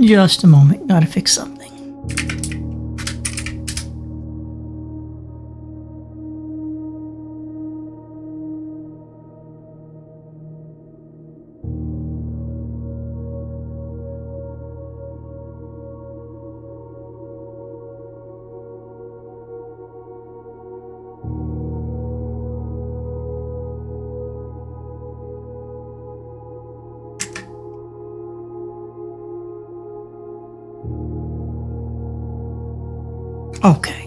Just a moment. Gotta fix something. Okay.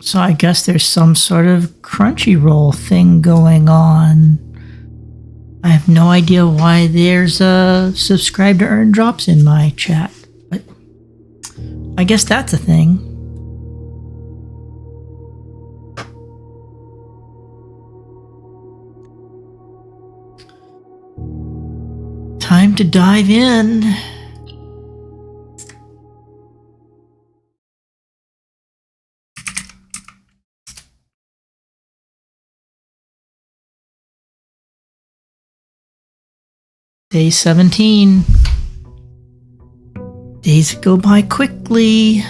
So I guess there's some sort of Crunchyroll thing going on. I have no idea why there's a subscribe to earn drops in my chat, but I guess that's a thing. Time to dive in. Day 17. Days go by quickly.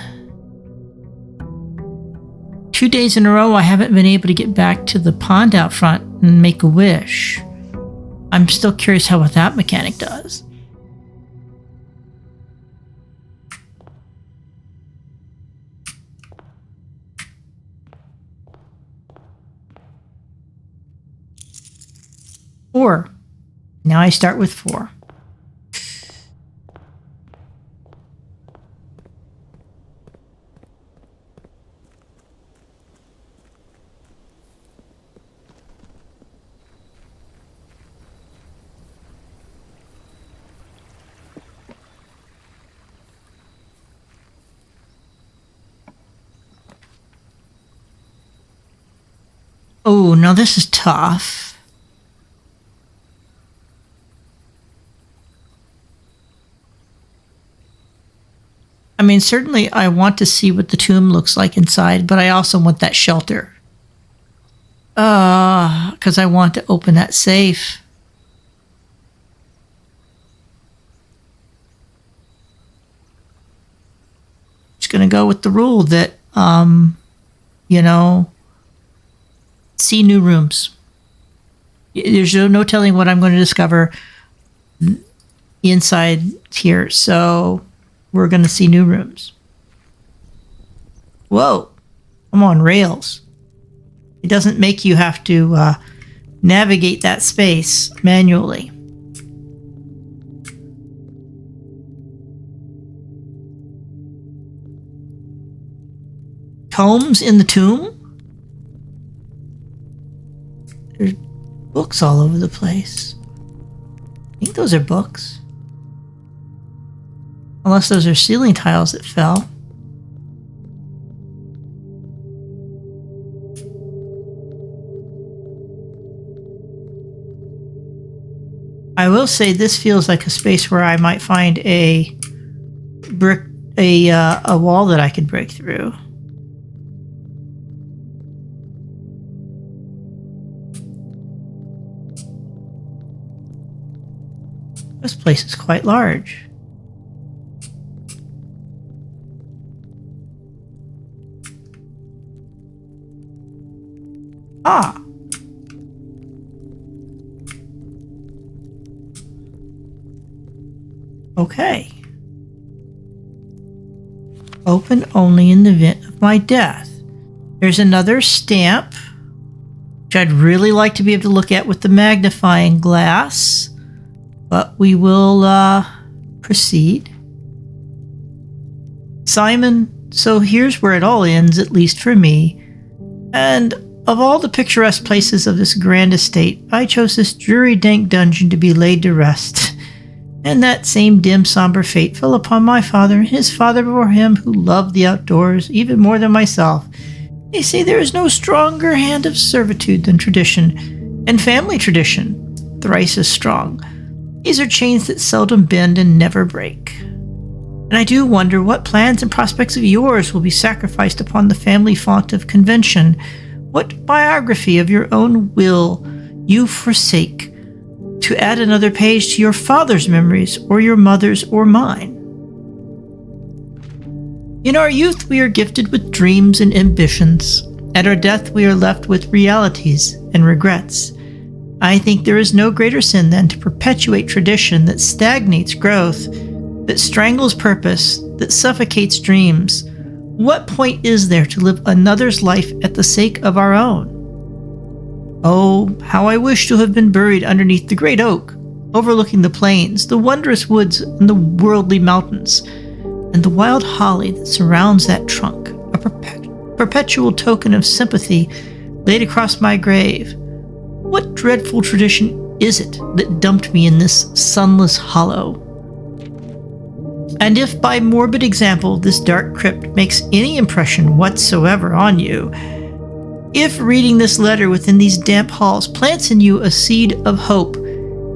2 days in a row, I haven't been able to get back to the pond out front and make a wish. I'm still curious how what that mechanic does. Four. Now I start with 4. Oh, now this is tough. I mean, certainly I want to see what the tomb looks like inside, but I also want that shelter. Because I want to open that safe. Just going to go with the rule that, see new rooms. There's no telling what I'm going to discover inside here, so we're going to see new rooms. Whoa, I'm on rails. It doesn't make you have to navigate that space manually. Tomes in the tomb? There's books all over the place. I think those are books. Unless those are ceiling tiles that fell. I will say this feels like a space where I might find a wall that I could break through. This place is quite large. Ah. Okay. Open only in the event of my death. There's another stamp, which I'd really like to be able to look at with the magnifying glass, but we will proceed. Simon, so here's where it all ends, at least for me. And of all the picturesque places of this grand estate, I chose this dreary dank dungeon to be laid to rest. And that same dim, somber fate fell upon my father and his father before him, who loved the outdoors even more than myself. They say there is no stronger hand of servitude than tradition, and family tradition, thrice as strong. These are chains that seldom bend and never break. And I do wonder what plans and prospects of yours will be sacrificed upon the family font of convention. What biography of your own will you forsake to add another page to your father's memories, or your mother's, or mine? In our youth, we are gifted with dreams and ambitions. At our death, we are left with realities and regrets. I think there is no greater sin than to perpetuate tradition that stagnates growth, that strangles purpose, that suffocates dreams. What point is there to live another's life at the sake of our own? Oh, how I wish to have been buried underneath the great oak, overlooking the plains, the wondrous woods, and the worldly mountains, and the wild holly that surrounds that trunk, a perpetual token of sympathy laid across my grave. What dreadful tradition is it that dumped me in this sunless hollow? And if by morbid example this dark crypt makes any impression whatsoever on you, if reading this letter within these damp halls plants in you a seed of hope,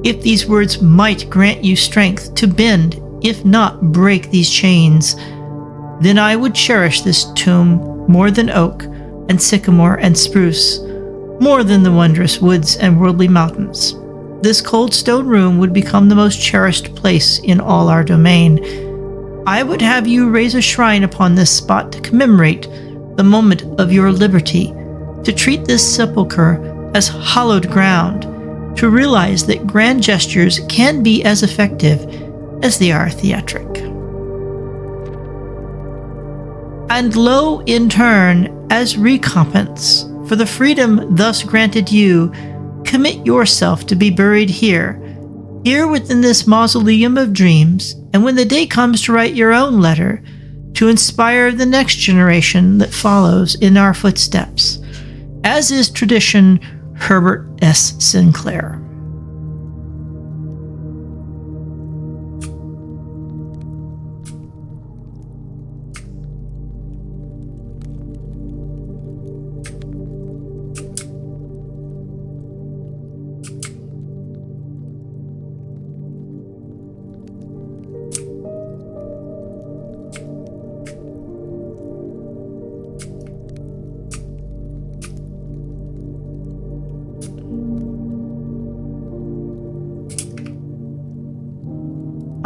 if these words might grant you strength to bend, if not break these chains, then I would cherish this tomb more than oak and sycamore and spruce, more than the wondrous woods and worldly mountains. This cold stone room would become the most cherished place in all our domain. I would have you raise a shrine upon this spot to commemorate the moment of your liberty, to treat this sepulchre as hallowed ground, to realize that grand gestures can be as effective as they are theatric. And lo, in turn, as recompense for the freedom thus granted you, commit yourself to be buried here within this mausoleum of dreams, and when the day comes to write your own letter, to inspire the next generation that follows in our footsteps, as is tradition, Herbert S. Sinclair.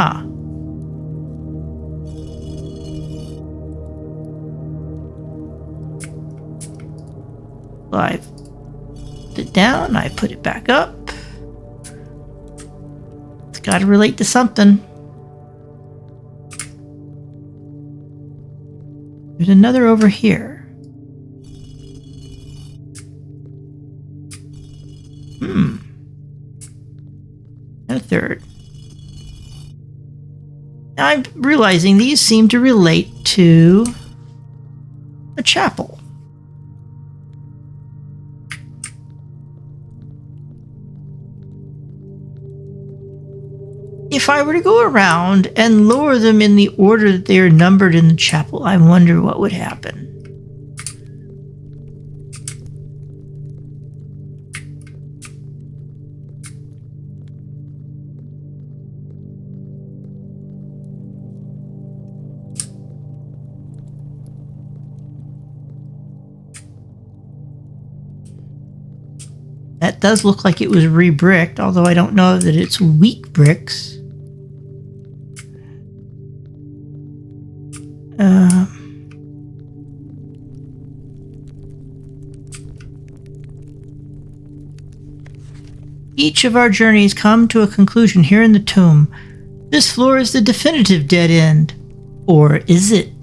Ah. Well, I put it down, I put it back up. It's got to relate to something. There's another over here. And a third. I'm realizing these seem to relate to a chapel. If I were to go around and lower them in the order that they are numbered in the chapel, I wonder what would happen. That does look like it was re-bricked, although I don't know that it's weak bricks. Each of our journeys come to a conclusion here in the tomb. This floor is the definitive dead end. Or is it?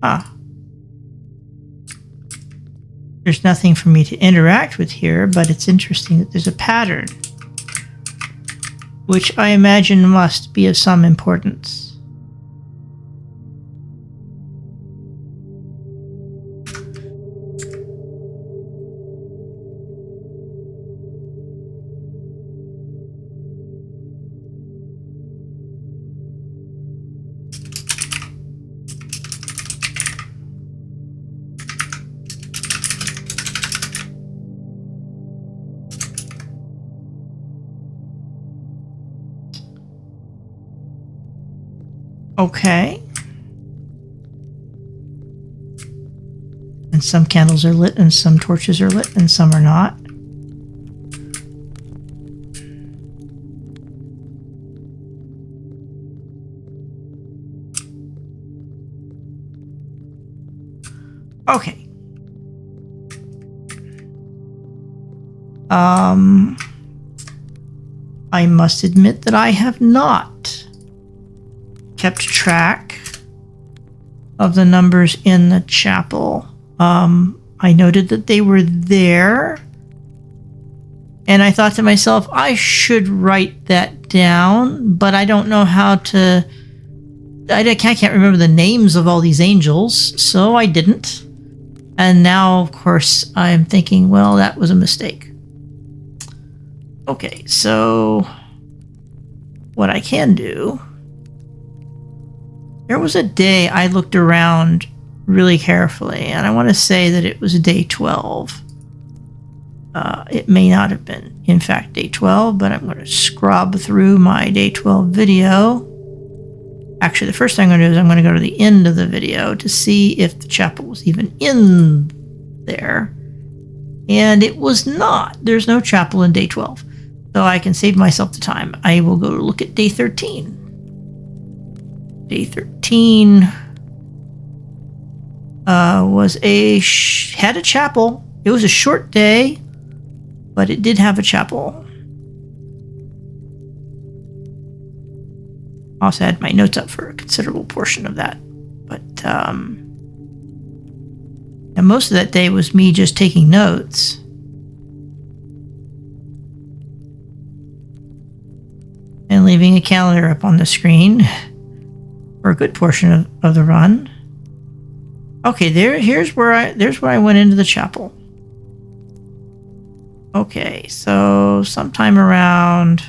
Ah. There's nothing for me to interact with here, but it's interesting that there's a pattern, which I imagine must be of some importance. Okay. And some candles are lit and some torches are lit and some are not. Okay. I must admit that I have not kept track of the numbers in the chapel. I noted that they were there, and I thought to myself, I should write that down, but I don't know how to. I can't remember the names of all these angels, so I didn't. And now, of course, I'm thinking, well, that was a mistake. Okay, so what I can do... There was a day I looked around really carefully, and I want to say that it was day 12. It may not have been, in fact, day 12, but I'm going to scrub through my day 12 video. Actually, the first thing I'm going to do is I'm going to go to the end of the video to see if the chapel was even in there. And it was not. There's no chapel in day 12. So I can save myself the time. I will go look at day 13. Day 13 had a chapel. It was a short day, but it did have a chapel. Also had my notes up for a considerable portion of that. But and most of that day was me just taking notes. And leaving a calendar up on the screen for a good portion of the run. Okay, there's where I went into the chapel. Okay, so sometime around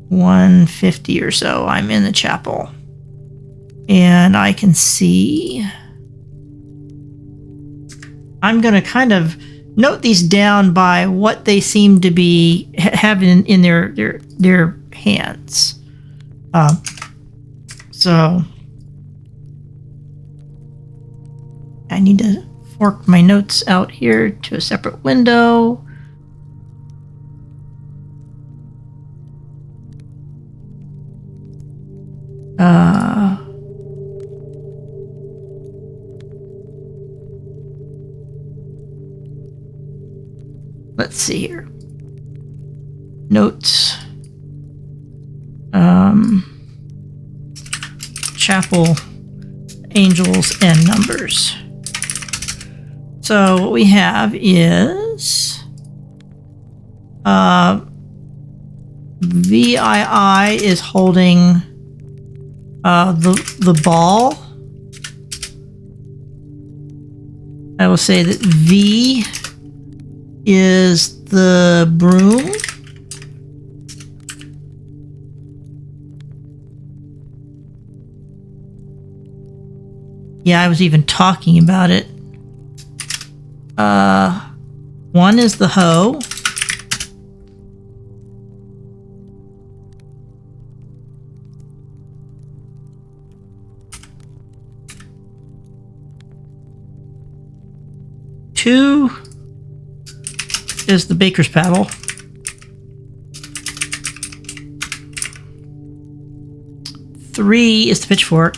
1:50 or so, I'm in the chapel. And I can see... I'm going to kind of note these down by what they seem to be having in their hands. So I need to fork my notes out here to a separate window. Let's see here. Notes. Chapel, angels, and numbers. So what we have is VII is holding the ball. I will say that V is the broom. Yeah, I was even talking about it. 1 is the hoe. Two is the baker's paddle. 3 is the pitchfork.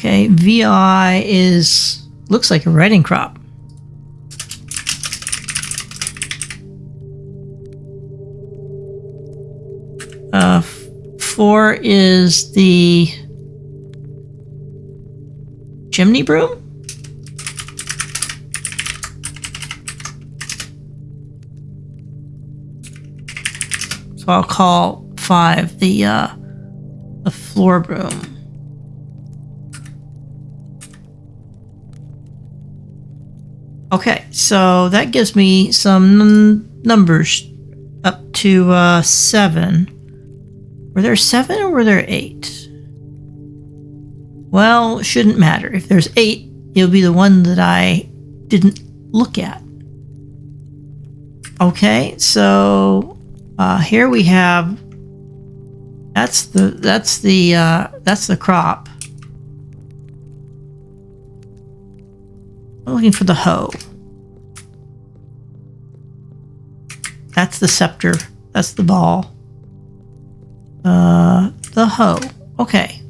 Okay, VI looks like a writing crop. Uh, 4 is the chimney broom? So I'll call 5 the floor broom. Okay, so that gives me some numbers up to 7. Were there 7 or were there 8? Well, it shouldn't matter. If there's 8, it'll be the one that I didn't look at. Okay, so here we have that's the crop. I'm looking for the hoe. That's the scepter. That's the ball. The hoe. Okay.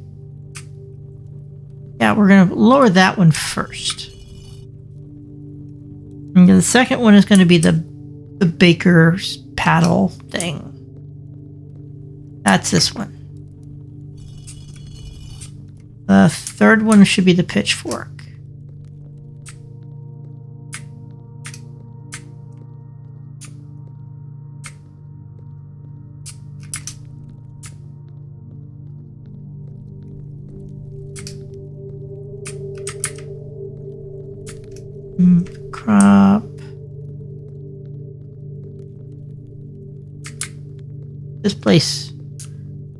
Yeah, we're going to lower that one first. And the second one is going to be the baker's paddle thing. That's this one. The third one should be the pitchfork. Crop. This place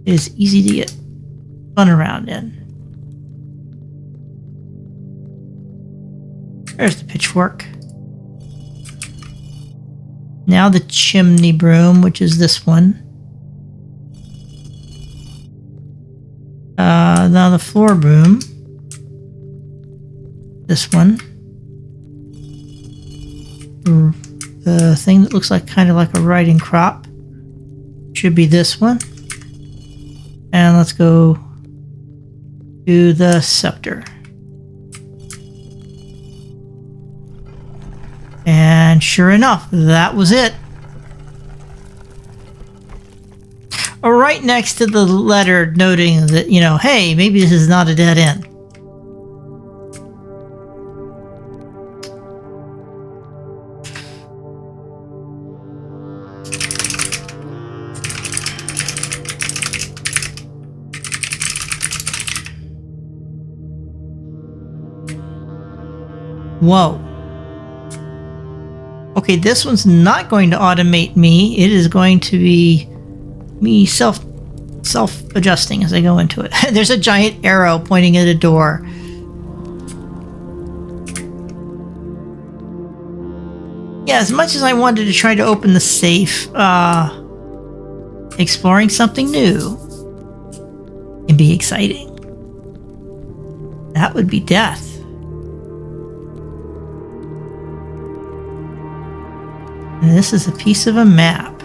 is easy to get fun around in. There's the pitchfork. Now the chimney broom, which is this one. Now the floor broom. This one. The thing that looks like kind of like a writing crop should be this one. And let's go to the scepter. And sure enough, that was it. Right next to the letter noting that, you know, hey, maybe this is not a dead end. Whoa. Okay, this one's not going to automate me. It is going to be me self-adjusting as I go into it. There's a giant arrow pointing at a door. Yeah, as much as I wanted to try to open the safe, exploring something new can be exciting. That would be death. And this is a piece of a map.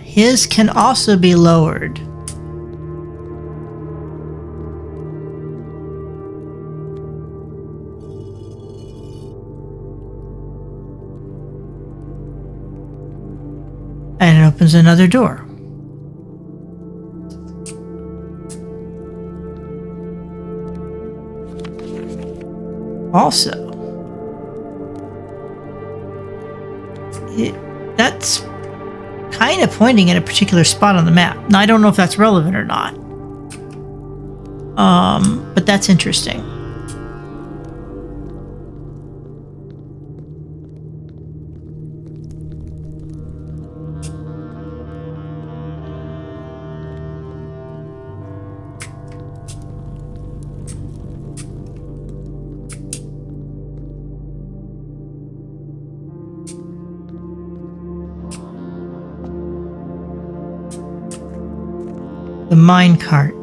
His can also be lowered. And it opens another door. Also, that's kind of pointing at a particular spot on the map. Now, I don't know if that's relevant or not. But that's interesting. The minecart.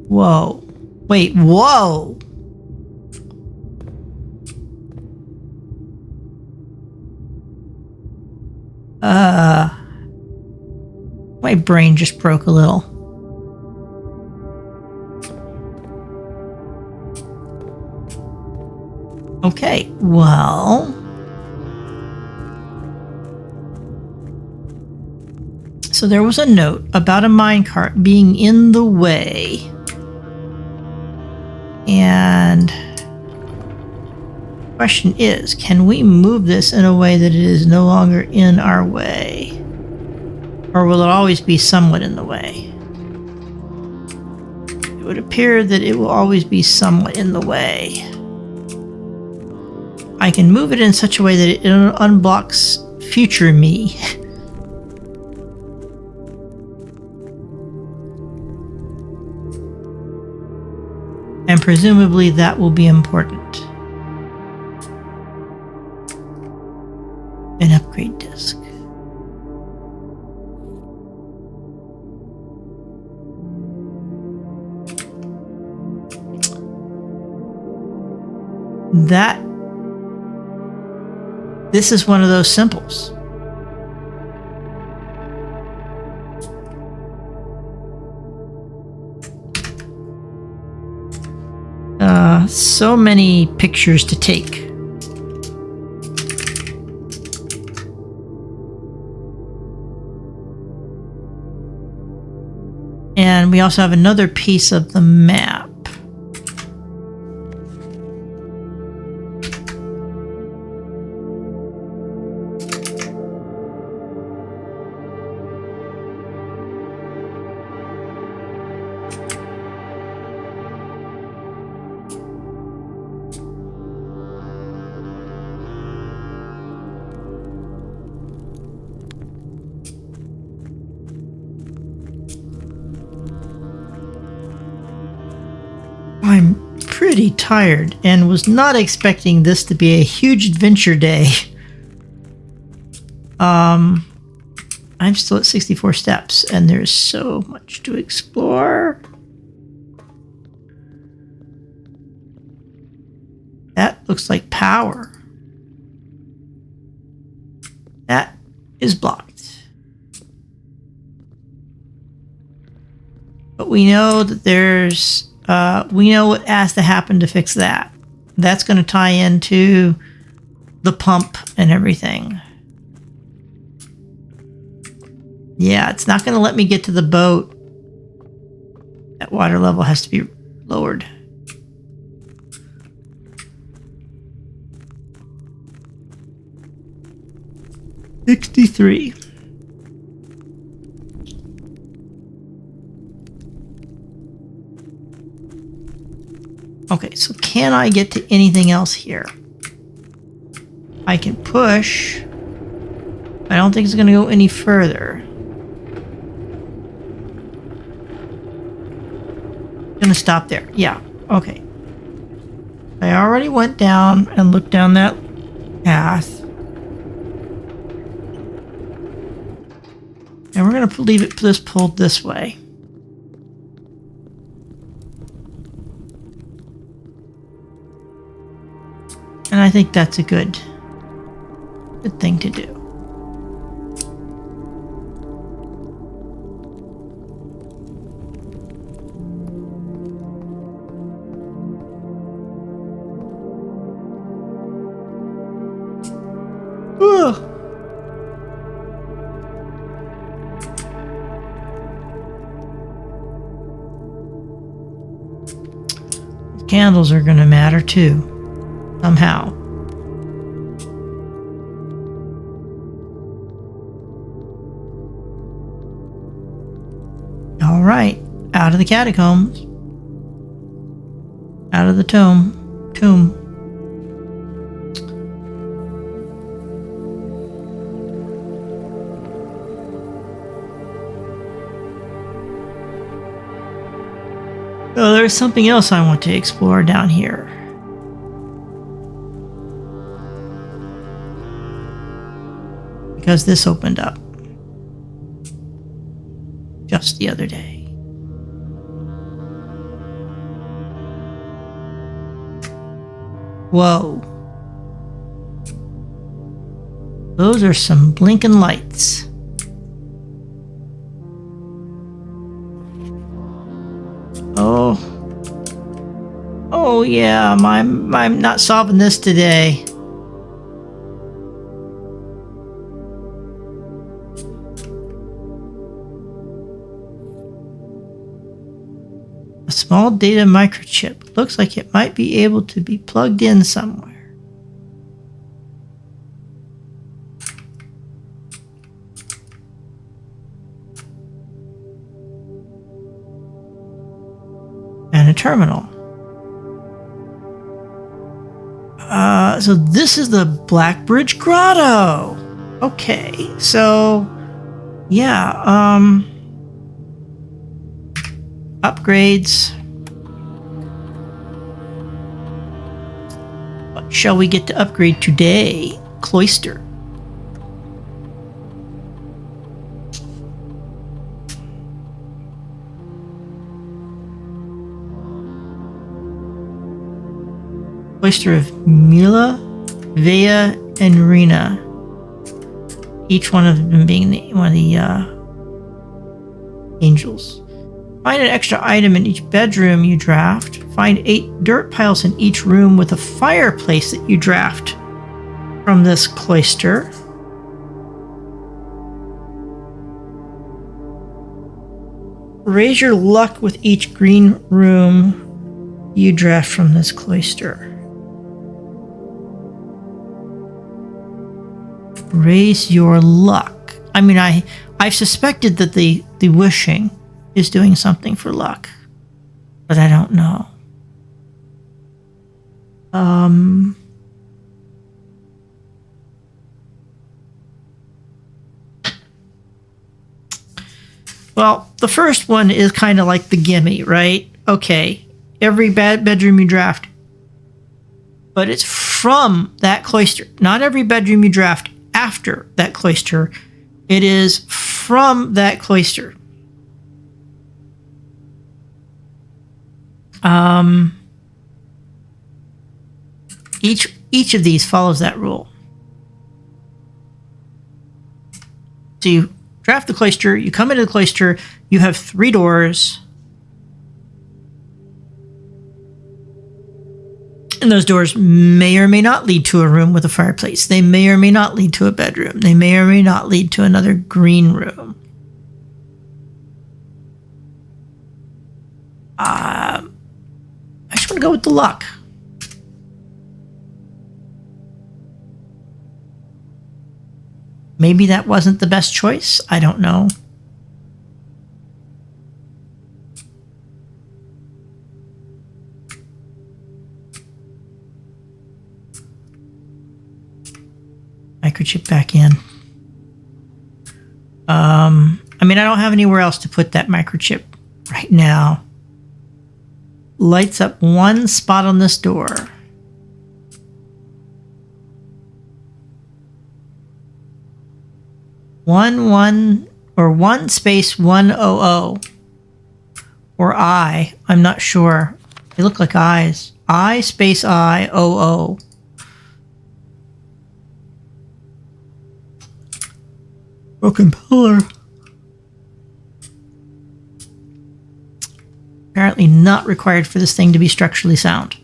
Whoa. Wait, whoa! My brain just broke a little. Okay, well... So there was a note about a minecart being in the way. And... the question is, can we move this in a way that it is no longer in our way? Or will it always be somewhat in the way? It would appear that it will always be somewhat in the way. I can move it in such a way that it unblocks future me. And presumably that will be important. An upgrade disk. This is one of those simples. So many pictures to take. And we also have another piece of the map. I'm pretty tired and was not expecting this to be a huge adventure day. I'm still at 64 steps and there's so much to explore. That looks like power. That is blocked. But we know that there's we know what has to happen to fix that. That's going to tie into the pump and everything. Yeah, it's not going to let me get to the boat. That water level has to be lowered. $63. Okay, so can I get to anything else here? I can push. I don't think it's going to go any further. Going to stop there. Yeah, okay. I already went down and looked down that path. And we're going to leave it this pulled this way. And I think that's a good thing to do. Ugh. Candles are going to matter too. Somehow. All right, out of the catacombs. Out of the tomb. Oh, there's something else I want to explore down here. Because this opened up just the other day. Whoa. Those are some blinking lights. Oh. Oh yeah, I'm not solving this today. A small data microchip. Looks like it might be able to be plugged in somewhere. And a terminal. So this is the Black Bridge Grotto. Okay, so yeah, upgrades. What shall we get to upgrade today? Cloister. Cloister of Mila, Vea, and Rena. Each one of them being one of the angels. Find an extra item in each bedroom you draft. Find 8 dirt piles in each room with a fireplace that you draft from this cloister. Raise your luck with each green room you draft from this cloister. Raise your luck. I mean, I've suspected that the wishing is doing something for luck, but I don't know. Well, the first one is kind of like the gimme, right? Okay, every bedroom you draft, but it's from that cloister. Not every bedroom you draft after that cloister. It is from that cloister. Each of these follows that rule. So you draft the cloister, you come into the cloister, you have 3 doors. And those doors may or may not lead to a room with a fireplace. They may or may not lead to a bedroom. They may or may not lead to another green room. I just want to go with the luck. Maybe that wasn't the best choice. I don't know. Microchip back in. I mean, I don't have anywhere else to put that microchip right now. Lights up one spot on this door. One space 100. Or I. I'm not sure. They look like eyes. I space I 00. Broken pillar. Apparently not required for this thing to be structurally sound.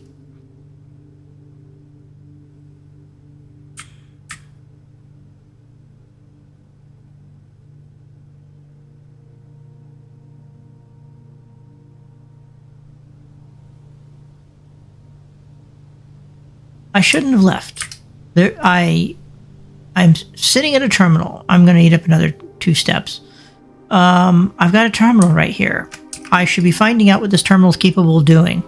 I shouldn't have left. I'm sitting at a terminal. I'm going to eat up another 2 steps. I've got a terminal right here. I should be finding out what this terminal is capable of doing.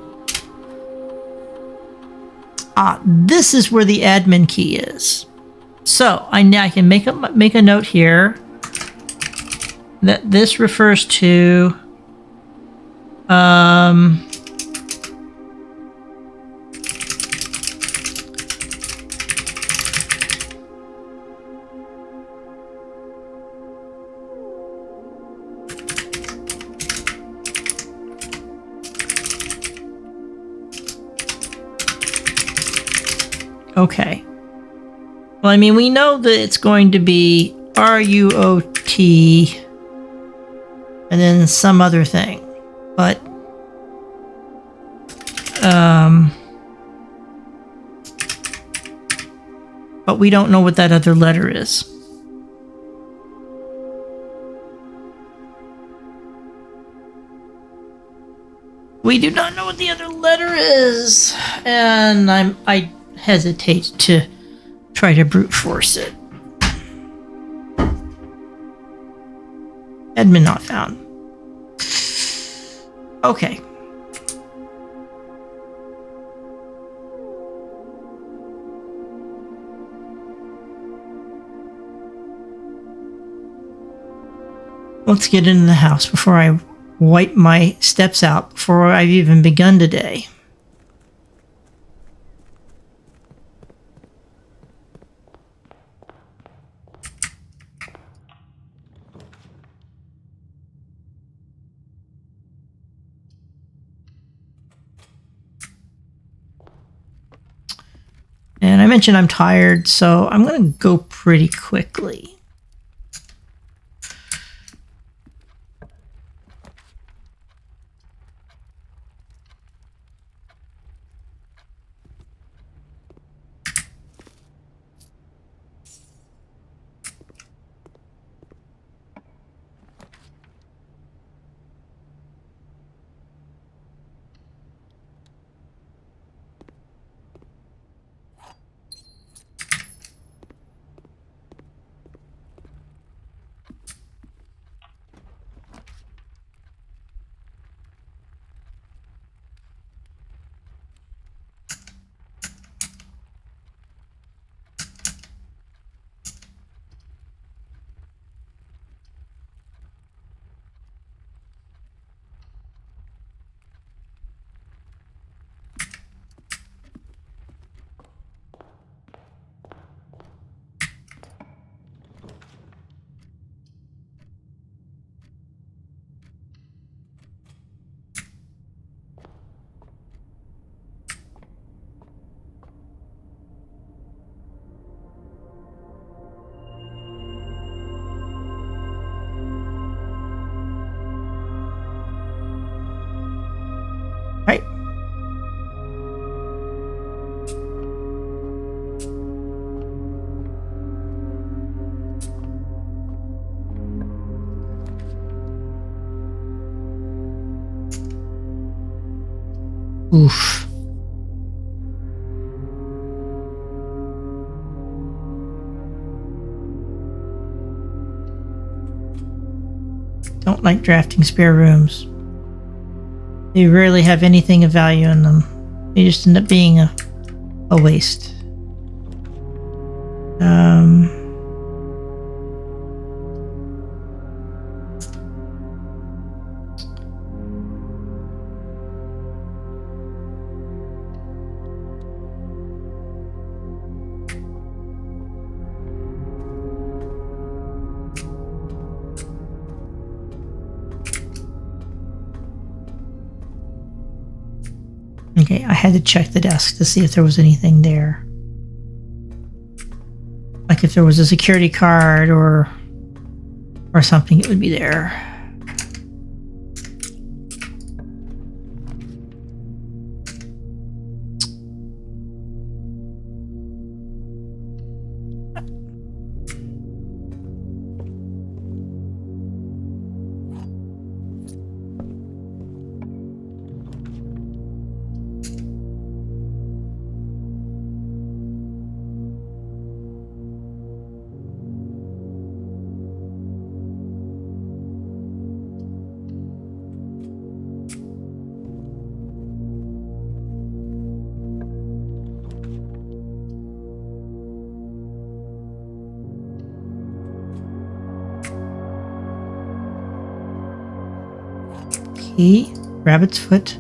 This is where the admin key is. So I can make a note here that this refers to Okay. Well, I mean, we know that it's going to be RUOT and then some other thing. But, but we don't know what that other letter is. We do not know what the other letter is, and I hesitate to try to brute force it. Admin not found. Okay. Let's get into the house before I wipe my steps out before I've even begun today. And I mentioned I'm tired, so I'm going to go pretty quickly. Right. Oof. Don't like drafting spare rooms. They rarely have anything of value in them. They just end up being a waste. Okay, I had to check the desk to see if there was anything there. Like if there was a security card or something, it would be there. Key, rabbit's foot,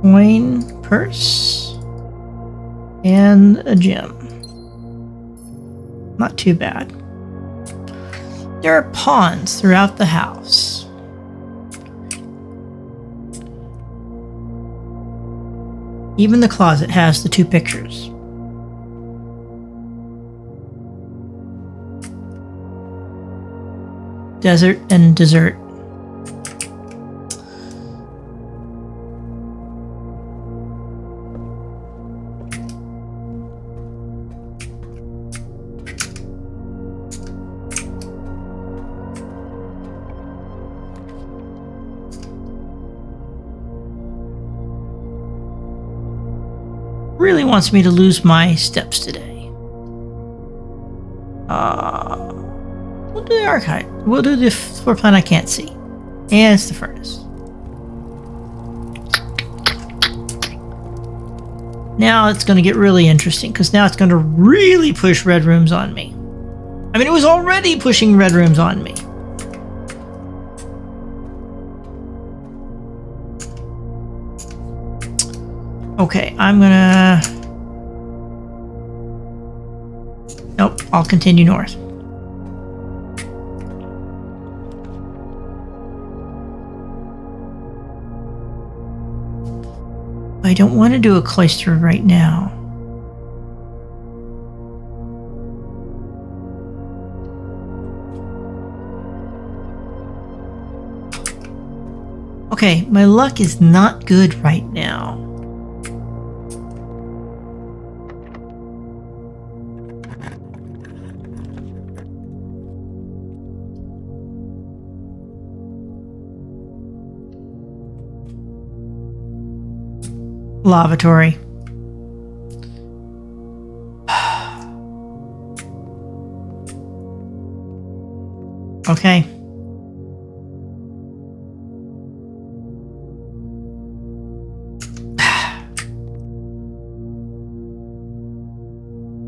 coin, purse, and a gem. Not too bad. There are pawns throughout the house. Even the closet has the 2 pictures. Desert and dessert. Really wants me to lose my steps today. We'll do the archive. We'll do the floor plan I can't see. And it's the furnace. Now it's going to get really interesting because now it's going to really push red rooms on me. I mean, it was already pushing red rooms on me. Okay, I'm gonna... Nope, I'll continue north. I don't want to do a cloister right now. Okay, my luck is not good right now. Lavatory. Okay.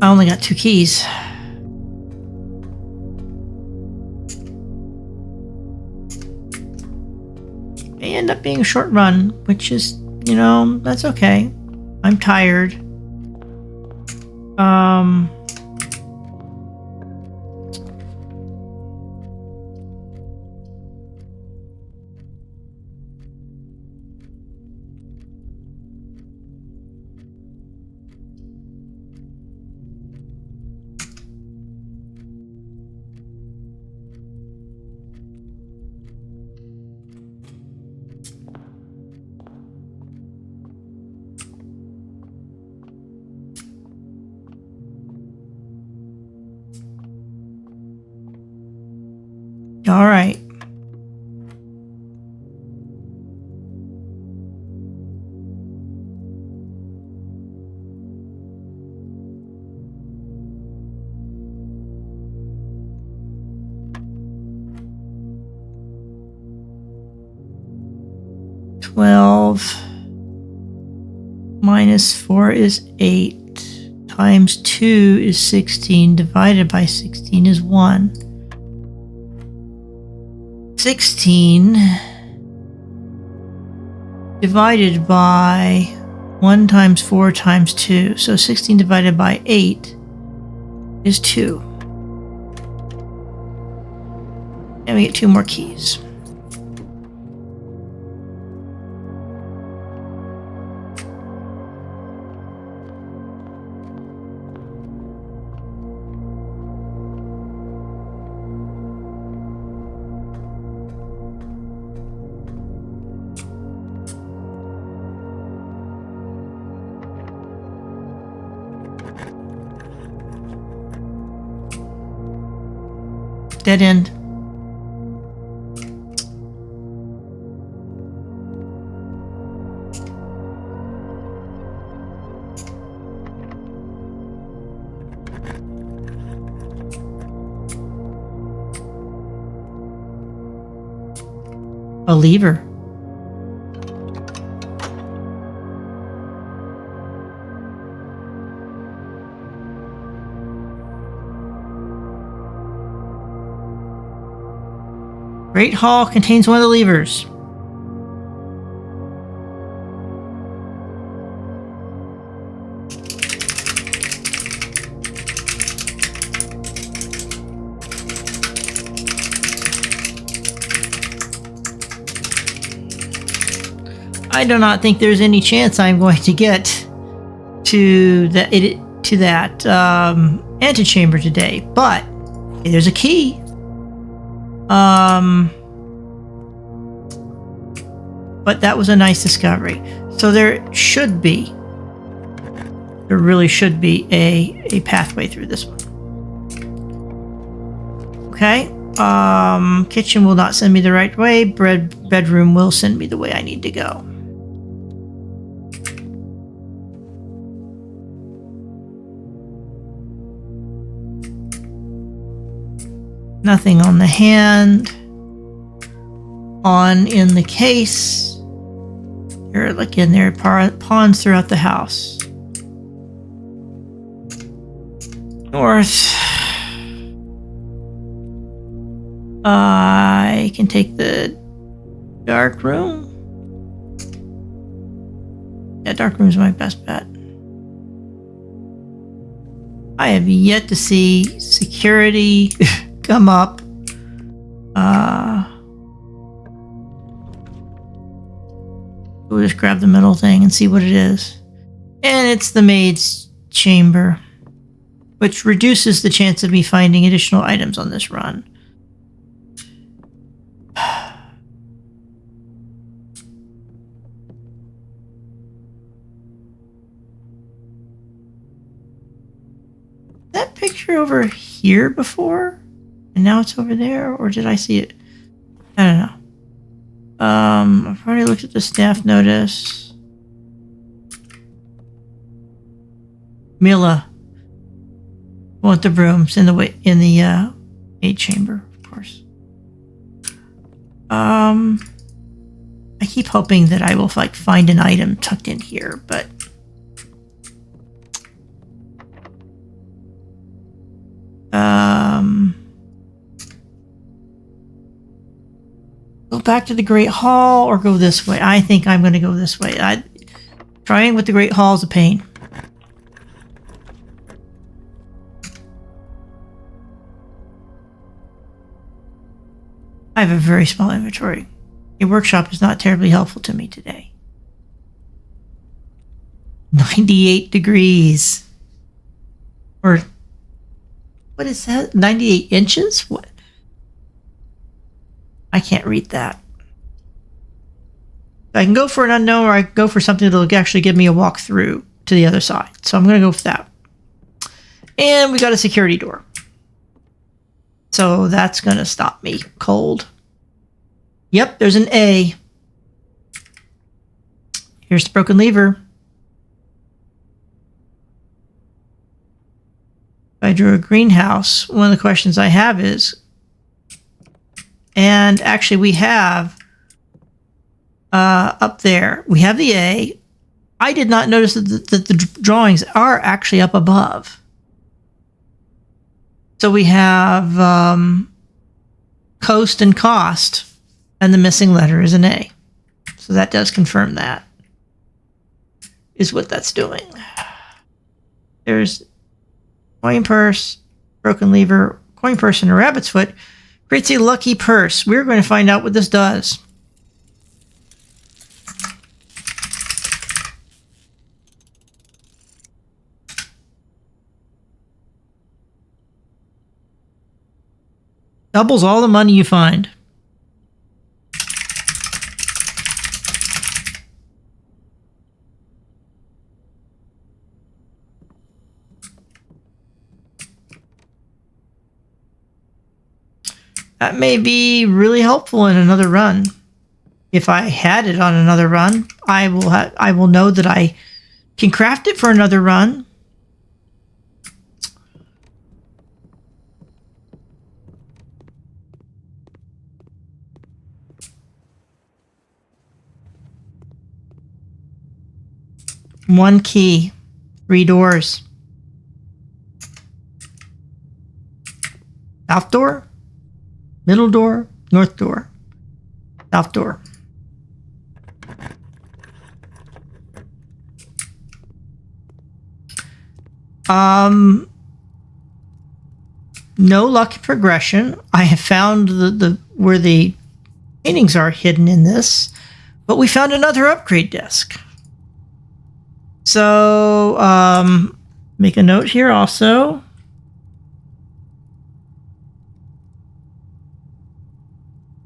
I only got 2 keys. May end up being a short run, which is, you know, that's okay. I'm tired. All right. -4 is 8. Times 2 is 16. Divided by 16 is 1. 16 divided by 1 times 4 times 2. So 16 divided by 8 is 2. And we get 2 more keys. Dead end. A lever. Great Hall contains one of the levers. I do not think there's any chance I'm going to get to that antechamber today, but there's a key. But that was a nice discovery. So there really should be a pathway through this one. Okay. Kitchen will not send me the right way. Bedroom will send me the way I need to go. Nothing on the hand. On in the case. There are pawns throughout the house. North. I can take the dark room. Yeah, dark room is my best bet. I have yet to see security come up. We'll just grab the middle thing and see what it is. And it's the maid's chamber, which reduces the chance of me finding additional items on this run. That picture over here before? And now it's over there? Or did I see it? I don't know. I've already looked at the staff notice. Mila. Want the brooms in the maid chamber, of course. I keep hoping that I will find an item tucked in here, but go back to the Great Hall or go this way. I think I'm going to go this way. Trying with the Great Hall is a pain. I have a very small inventory. A workshop is not terribly helpful to me today. 98 degrees. Or, what is that? 98 inches? What? I can't read that. I can go for an unknown, or I can go for something that'll actually give me a walk through to the other side. So I'm going to go for that. And we got a security door. So that's going to stop me cold. Yep, there's an A. Here's the broken lever. If I drew a greenhouse, one of the questions I have is, and actually we have up there, we have the A. I did not notice that the drawings are actually up above. So we have coast and cost, and the missing letter is an A. So that does confirm that is what that's doing. There's coin purse, broken lever, coin purse, and a rabbit's foot. Creates a lucky purse. We're going to find out what this does. Doubles all the money you find. That may be really helpful in another run. If I had it on another run, I will know that I can craft it for another run. One key, 3 doors. South door, middle door, north door, south door. No lucky progression. I have found the where the paintings are hidden in this, But we found another upgrade desk. So, make a note here also.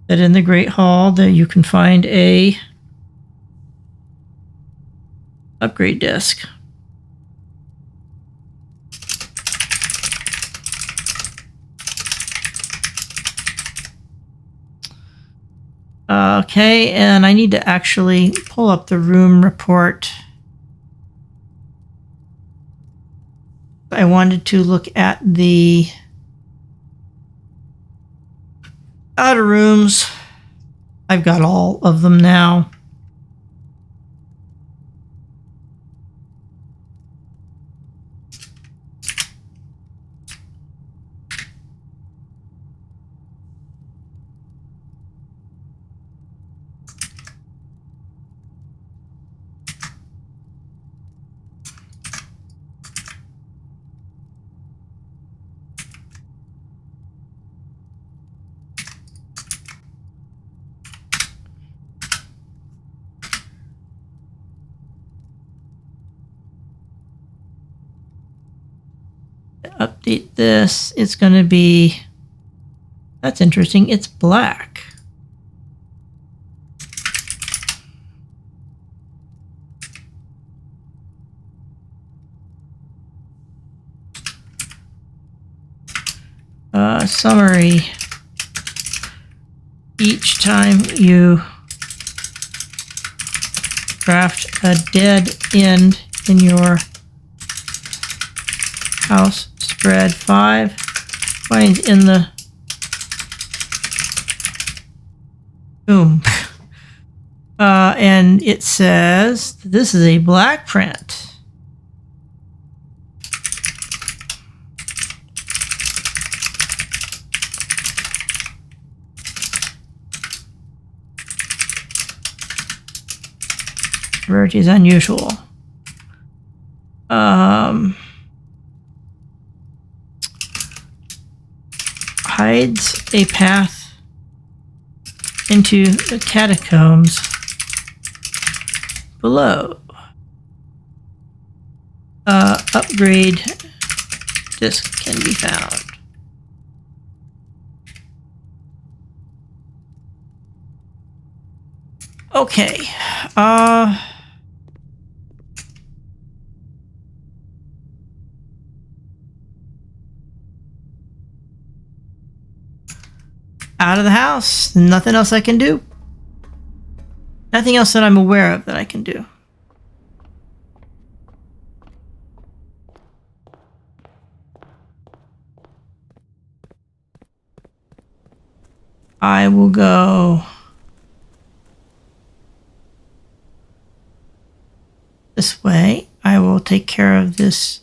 That in the Great Hall that you can find a upgrade desk. Okay, and I need to actually pull up the room report. I wanted to look at the outer rooms. I've got all of them now. Update this. It's going to be, that's interesting, it's black. Summary. Each time you draft a dead end in your house, spread 5 finds in the boom. And it says this is a black print. Rarity is unusual. Hides a path into the catacombs below. Upgrade disc can be found. Okay. Out of the house. Nothing else I can do. Nothing else that I'm aware of that I can do. I will go this way. I will take care of this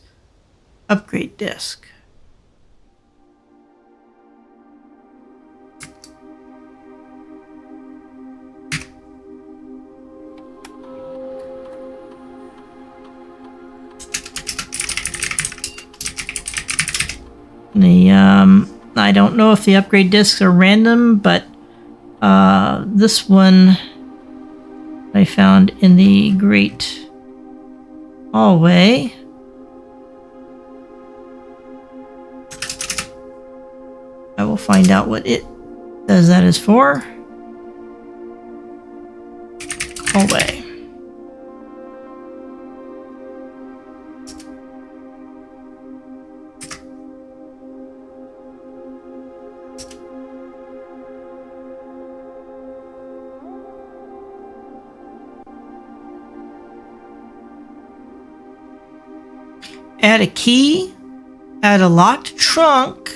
upgrade disc. I don't know if the upgrade discs are random, but this one I found in the Great Hallway. I will find out what it says that is for. Hallway. Add a key, add a locked trunk,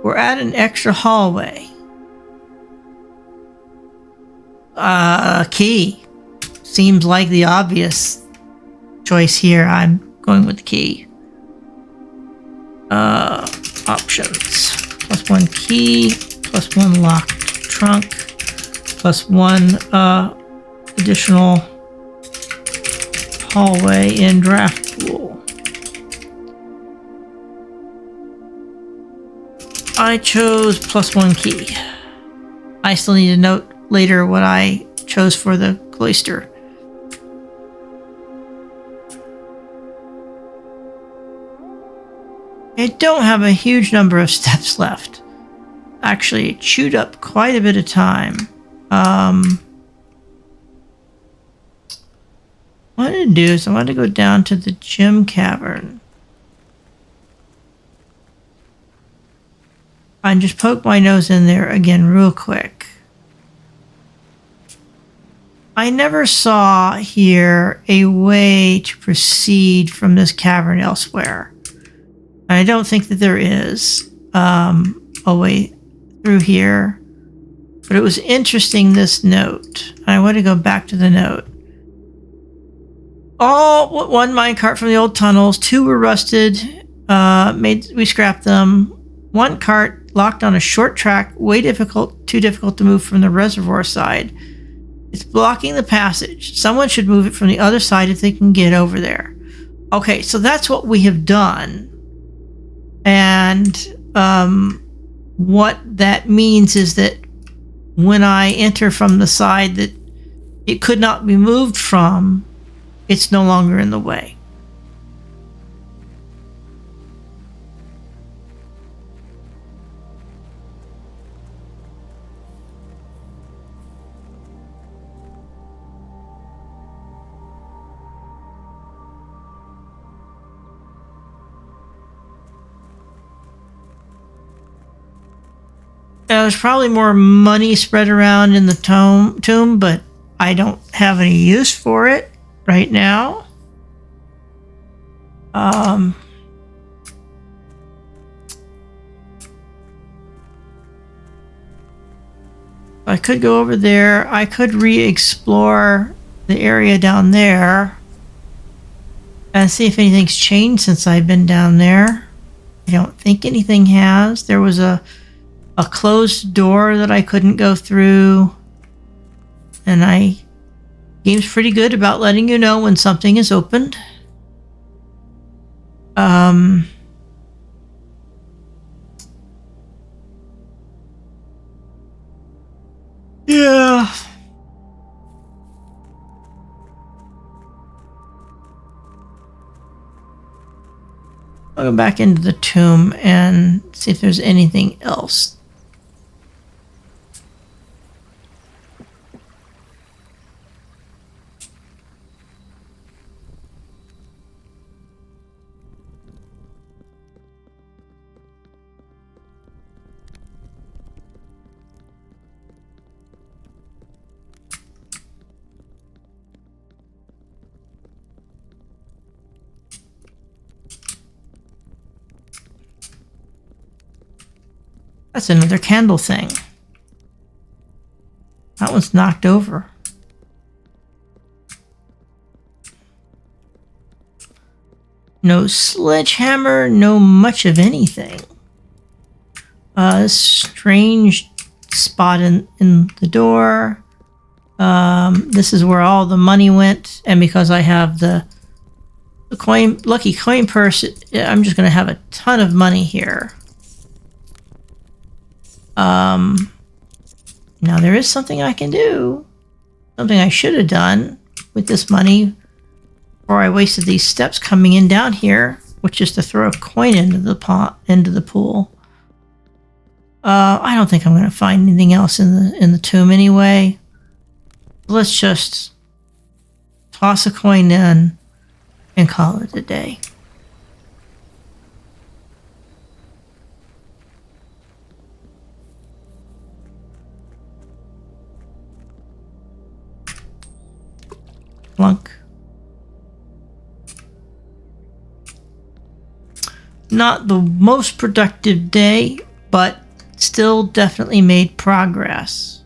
or add an extra hallway. Key. Seems like the obvious choice here. I'm going with the key. Options. +1 key, +1 locked trunk, +1 additional hallway in draft pool. I chose +1 key. I still need to note later what I chose. chose for the cloister. I don't have a huge number of steps left. Actually, it chewed up quite a bit of time. What I wanted to do is I want to go down to the gym cavern. And just poke my nose in there again real quick. I never saw here a way to proceed from this cavern elsewhere. I don't think that there is a way through here. But it was interesting, this note. I want to go back to the note. All one minecart from the old tunnels. 2 were rusted. We scrapped them. 1 cart locked on a short track. Too difficult to move from the reservoir side. It's blocking the passage. Someone should move it from the other side if they can get over there. Okay, so that's what we have done. And what that means is that when I enter from the side that it could not be moved from, it's no longer in the way. There's probably more money spread around in the tomb, but I don't have any use for it right now. I could go over there. I could re-explore the area down there and see if anything's changed since I've been down there. I don't think anything has. There was a closed door that I couldn't go through, and game's pretty good about letting you know when something is opened. Yeah. I'll go back into the tomb and see if there's anything else. That's another candle thing. That one's knocked over. No sledgehammer, no much of anything. Strange spot in the door. This is where all the money went, and because I have the lucky coin purse, I'm just going to have a ton of money here. Now there is something I can do. Something I should have done with this money before I wasted these steps coming in down here, which is to throw a coin into the pool. I don't think I'm going to find anything else in the tomb anyway. Let's just toss a coin in and call it a day. Plunk. Not the most productive day, but still definitely made progress.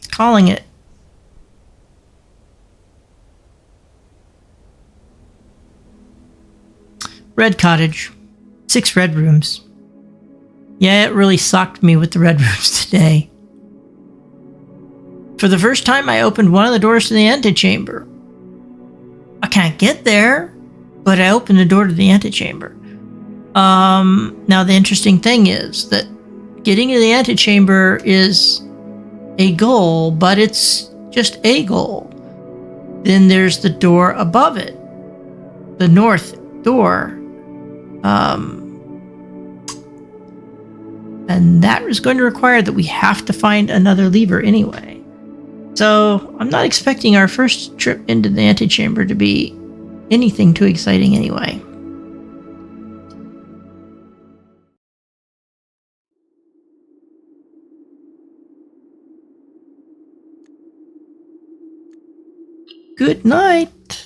Calling it. Red cottage. 6 red rooms. Yeah, it really sucked me with the red rooms today. For the first time, I opened one of the doors to the antechamber. I can't get there, but I opened the door to the antechamber. Now the interesting thing is that getting to the antechamber is a goal, but it's just a goal. Then there's the door above it, the north door. And that is going to require that we have to find another lever anyway. So I'm not expecting our first trip into the antechamber to be anything too exciting anyway. Good night.